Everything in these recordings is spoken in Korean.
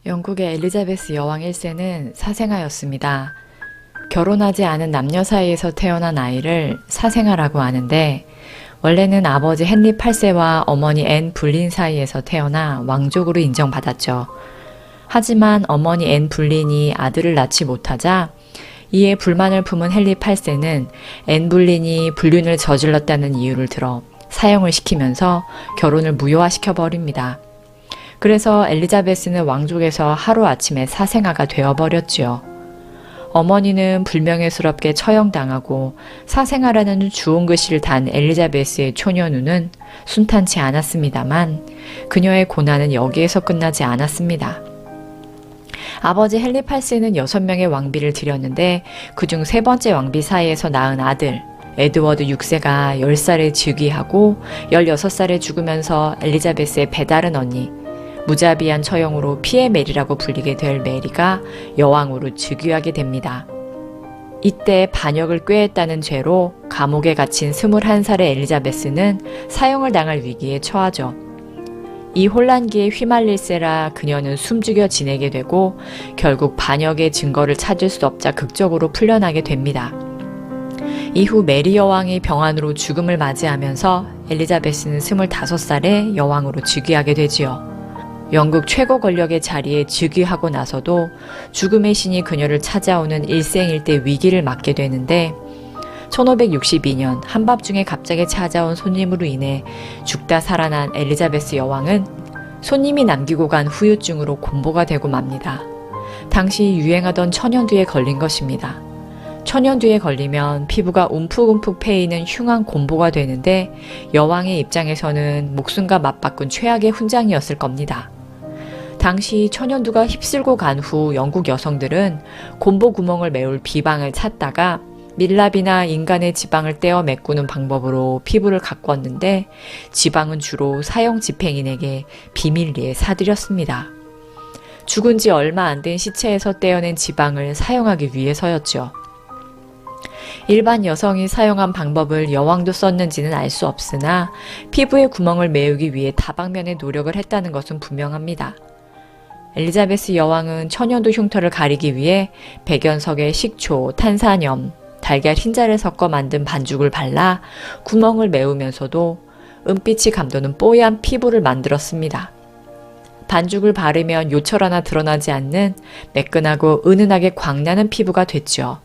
영국의 엘리자베스 여왕 1세는 사생아였습니다. 결혼하지 않은 남녀 사이에서 태어난 아이를 사생아라고 하는데, 원래는 아버지 헨리 8세와 어머니 앤 불린 사이에서 태어나 왕족으로 인정받았죠. 하지만 어머니 앤 불린이 아들을 낳지 못하자 이에 불만을 품은 헨리 8세는 앤 불린이 불륜을 저질렀다는 이유를 들어 사형을 시키면서 결혼을 무효화시켜 버립니다. 그래서 엘리자베스는 왕족에서 하루아침에 사생아가 되어버렸지요. 어머니는 불명예스럽게 처형당하고 사생아라는 주홍글씨를 단 엘리자베스의 초년우는 순탄치 않았습니다만 그녀의 고난은 여기에서 끝나지 않았습니다. 아버지 헨리 8세는 6명의 왕비를 들였는데 그중 3번째 왕비 사이에서 낳은 아들 에드워드 6세가 10살에 즉위하고 16살에 죽으면서 엘리자베스의 배다른 언니 무자비한 처형으로 피에 메리라고 불리게 될 메리가 여왕으로 즉위하게 됩니다. 이때 반역을 꾀했다는 죄로 감옥에 갇힌 21살의 엘리자베스는 사형을 당할 위기에 처하죠. 이 혼란기에 휘말릴세라 그녀는 숨죽여 지내게 되고 결국 반역의 증거를 찾을 수 없자 극적으로 풀려나게 됩니다. 이후 메리 여왕이 병환으로 죽음을 맞이하면서 엘리자베스는 25살에 여왕으로 즉위하게 되지요. 영국 최고 권력의 자리에 즉위하고 나서도 죽음의 신이 그녀를 찾아오는 일생일대 위기를 맞게 되는데 1562년 한밤중에 갑자기 찾아온 손님으로 인해 죽다 살아난 엘리자베스 여왕은 손님이 남기고 간 후유증으로 곤보가 되고 맙니다. 당시 유행하던 천연두에 걸린 것입니다. 천연두에 걸리면 피부가 움푹움푹 패이는 흉한 곤보가 되는데 여왕의 입장에서는 목숨과 맞바꾼 최악의 훈장이었을 겁니다. 당시 천연두가 휩쓸고 간 후 영국 여성들은 곤보 구멍을 메울 비방을 찾다가 밀랍이나 인간의 지방을 떼어 메꾸는 방법으로 피부를 가꾸었는데 지방은 주로 사형 집행인에게 비밀리에 사들였습니다. 죽은 지 얼마 안 된 시체에서 떼어낸 지방을 사용하기 위해서였죠. 일반 여성이 사용한 방법을 여왕도 썼는지는 알 수 없으나 피부의 구멍을 메우기 위해 다방면의 노력을 했다는 것은 분명합니다. 엘리자베스 여왕은 천연두 흉터를 가리기 위해 백연석에 식초, 탄산염, 달걀 흰자를 섞어 만든 반죽을 발라 구멍을 메우면서도 은빛이 감도는 뽀얀 피부를 만들었습니다. 반죽을 바르면 요철 하나 드러나지 않는 매끈하고 은은하게 광나는 피부가 됐죠.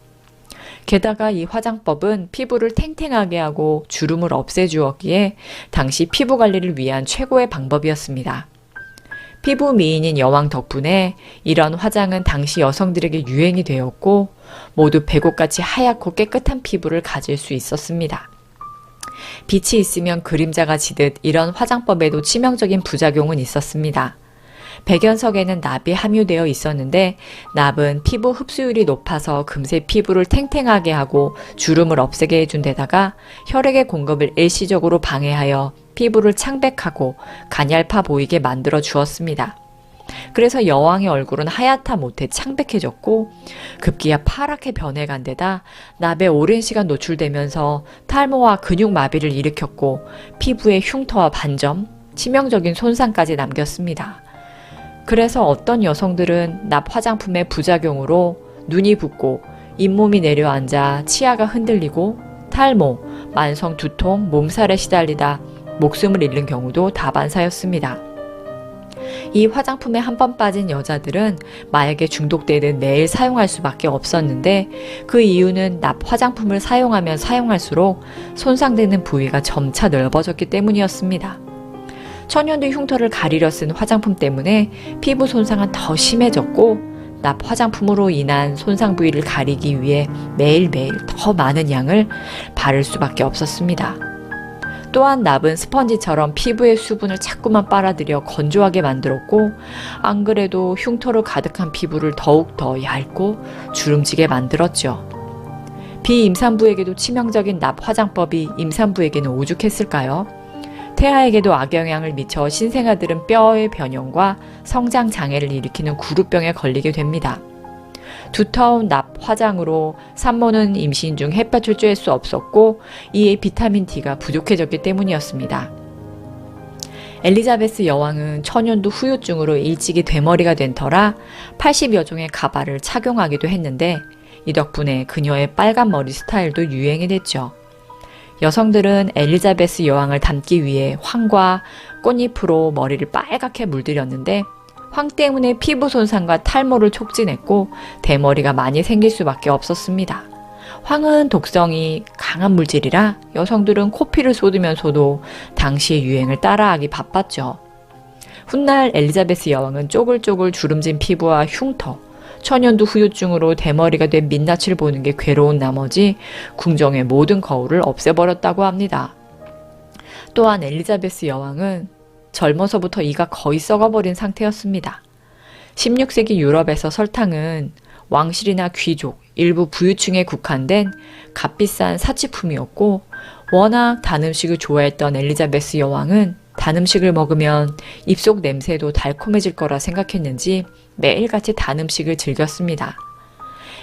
게다가 이 화장법은 피부를 탱탱하게 하고 주름을 없애주었기에 당시 피부 관리를 위한 최고의 방법이었습니다. 피부 미인인 여왕 덕분에 이런 화장은 당시 여성들에게 유행이 되었고 모두 배꼽같이 하얗고 깨끗한 피부를 가질 수 있었습니다. 빛이 있으면 그림자가 지듯 이런 화장법에도 치명적인 부작용은 있었습니다. 백연석에는 납이 함유되어 있었는데 납은 피부 흡수율이 높아서 금세 피부를 탱탱하게 하고 주름을 없애게 해준 데다가 혈액의 공급을 일시적으로 방해하여 피부를 창백하고 가냘파 보이게 만들어 주었습니다. 그래서 여왕의 얼굴은 하얗다 못해 창백해졌고 급기야 파랗게 변해간 데다 납에 오랜 시간 노출되면서 탈모와 근육 마비를 일으켰고 피부에 흉터와 반점, 치명적인 손상까지 남겼습니다. 그래서 어떤 여성들은 납 화장품의 부작용으로 눈이 붓고 잇몸이 내려앉아 치아가 흔들리고 탈모, 만성 두통, 몸살에 시달리다 목숨을 잃는 경우도 다반사였습니다. 이 화장품에 한 번 빠진 여자들은 마약에 중독되듯 매일 사용할 수밖에 없었는데 그 이유는 납 화장품을 사용하면 사용할수록 손상되는 부위가 점차 넓어졌기 때문이었습니다. 천연두 흉터를 가리려 쓴 화장품 때문에 피부 손상은 더 심해졌고 납 화장품으로 인한 손상 부위를 가리기 위해 매일매일 더 많은 양을 바를 수밖에 없었습니다. 또한 납은 스펀지처럼 피부의 수분을 자꾸만 빨아들여 건조하게 만들었고 안 그래도 흉터로 가득한 피부를 더욱 더 얇고 주름지게 만들었죠. 비임산부에게도 치명적인 납 화장법이 임산부에게는 오죽했을까요? 태아에게도 악영향을 미쳐 신생아들은 뼈의 변형과 성장 장애를 일으키는 구루병에 걸리게 됩니다. 두터운 납 화장으로 산모는 임신 중 햇볕을 쬐을 수 없었고 이에 비타민 D가 부족해졌기 때문이었습니다. 엘리자베스 여왕은 천연두 후유증으로 일찍이 되머리가 된 터라 80여 종의 가발을 착용하기도 했는데 이 덕분에 그녀의 빨간 머리 스타일도 유행이 됐죠. 여성들은 엘리자베스 여왕을 닮기 위해 황과 꽃잎으로 머리를 빨갛게 물들였는데 황 때문에 피부 손상과 탈모를 촉진했고 대머리가 많이 생길 수밖에 없었습니다. 황은 독성이 강한 물질이라 여성들은 코피를 쏟으면서도 당시의 유행을 따라하기 바빴죠. 훗날 엘리자베스 여왕은 쪼글쪼글 주름진 피부와 흉터, 천연두 후유증으로 대머리가 된 민낯을 보는 게 괴로운 나머지 궁정의 모든 거울을 없애버렸다고 합니다. 또한 엘리자베스 여왕은 젊어서부터 이가 거의 썩어버린 상태였습니다. 16세기 유럽에서 설탕은 왕실이나 귀족, 일부 부유층에 국한된 값비싼 사치품이었고 워낙 단 음식을 좋아했던 엘리자베스 여왕은 단 음식을 먹으면 입속 냄새도 달콤해질 거라 생각했는지 매일같이 단 음식을 즐겼습니다.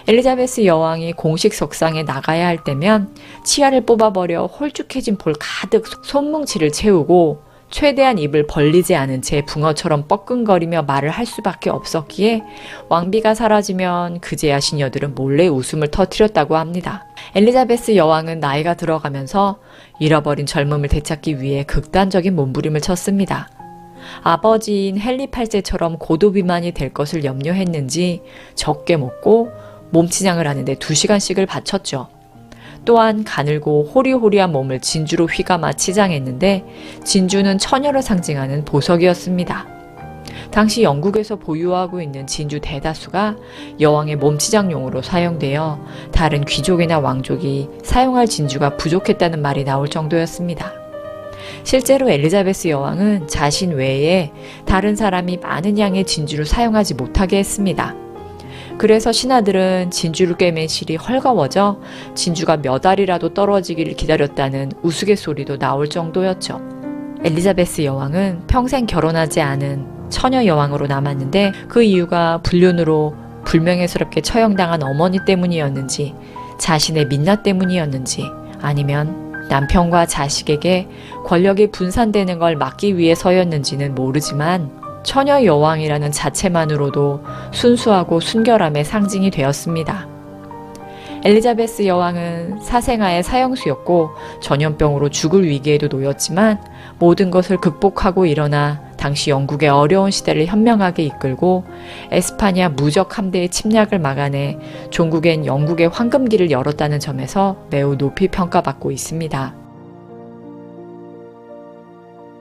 엘리자베스 여왕이 공식 석상에 나가야 할 때면 치아를 뽑아버려 홀쭉해진 볼 가득 손뭉치를 채우고 최대한 입을 벌리지 않은 채 붕어처럼 뻐끔거리며 말을 할 수밖에 없었기에 왕비가 사라지면 그제야 시녀들은 몰래 웃음을 터뜨렸다고 합니다. 엘리자베스 여왕은 나이가 들어가면서 잃어버린 젊음을 되찾기 위해 극단적인 몸부림을 쳤습니다. 아버지인 헨리 8세처럼 고도비만이 될 것을 염려했는지 적게 먹고 몸치장을 하는데 2시간씩을 바쳤죠. 또한 가늘고 호리호리한 몸을 진주로 휘감아 치장했는데 진주는 처녀를 상징하는 보석이었습니다. 당시 영국에서 보유하고 있는 진주 대다수가 여왕의 몸치장용으로 사용되어 다른 귀족이나 왕족이 사용할 진주가 부족했다는 말이 나올 정도였습니다. 실제로 엘리자베스 여왕은 자신 외에 다른 사람이 많은 양의 진주를 사용하지 못하게 했습니다. 그래서 신하들은 진주를 꿰맨 실이 헐거워져 진주가 몇 알이라도 떨어지기를 기다렸다는 우스갯소리도 나올 정도였죠. 엘리자베스 여왕은 평생 결혼하지 않은 처녀 여왕으로 남았는데 그 이유가 불륜으로 불명예스럽게 처형당한 어머니 때문이었는지 자신의 민낯 때문이었는지 아니면 남편과 자식에게 권력이 분산되는 걸 막기 위해서였는지는 모르지만 처녀 여왕이라는 자체만으로도 순수하고 순결함의 상징이 되었습니다. 엘리자베스 여왕은 사생아의 사형수였고 전염병으로 죽을 위기에도 놓였지만 모든 것을 극복하고 일어나 당시 영국의 어려운 시대를 현명하게 이끌고 에스파냐 무적 함대의 침략을 막아내 종국엔 영국의 황금기를 열었다는 점에서 매우 높이 평가받고 있습니다.